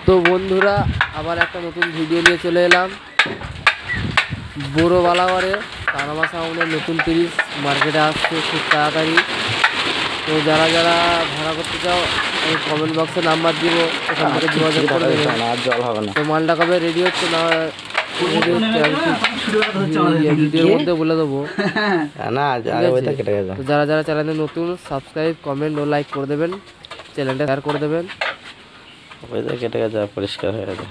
তো বন্ধুরা আবার একটা নতুন ভিডিও নিয়ে চলে এলাম। বড় বালাগড়ে কানামা সাউন্ডের নতুন সিরিজ মার্কেটে আসছে খুব তাড়াতাড়ি। তো যারা যারা ভাড়া করতে চাও আমি কমেন্ট বক্সে নাম্বার দিব, ওখান থেকে যোগাযোগ করে দেবেন। তো মালটা কবে রেডি হচ্ছে না ভিডিওর মধ্যে বলে দেবো। তো যারা যারা চ্যানেলে নতুন সাবস্ক্রাইব কমেন্ট ও লাইক করে দেবেন, চ্যানেলটা শেয়ার করে দেবেন। কেটে গেছে, পরিষ্কার হয়ে গেছে।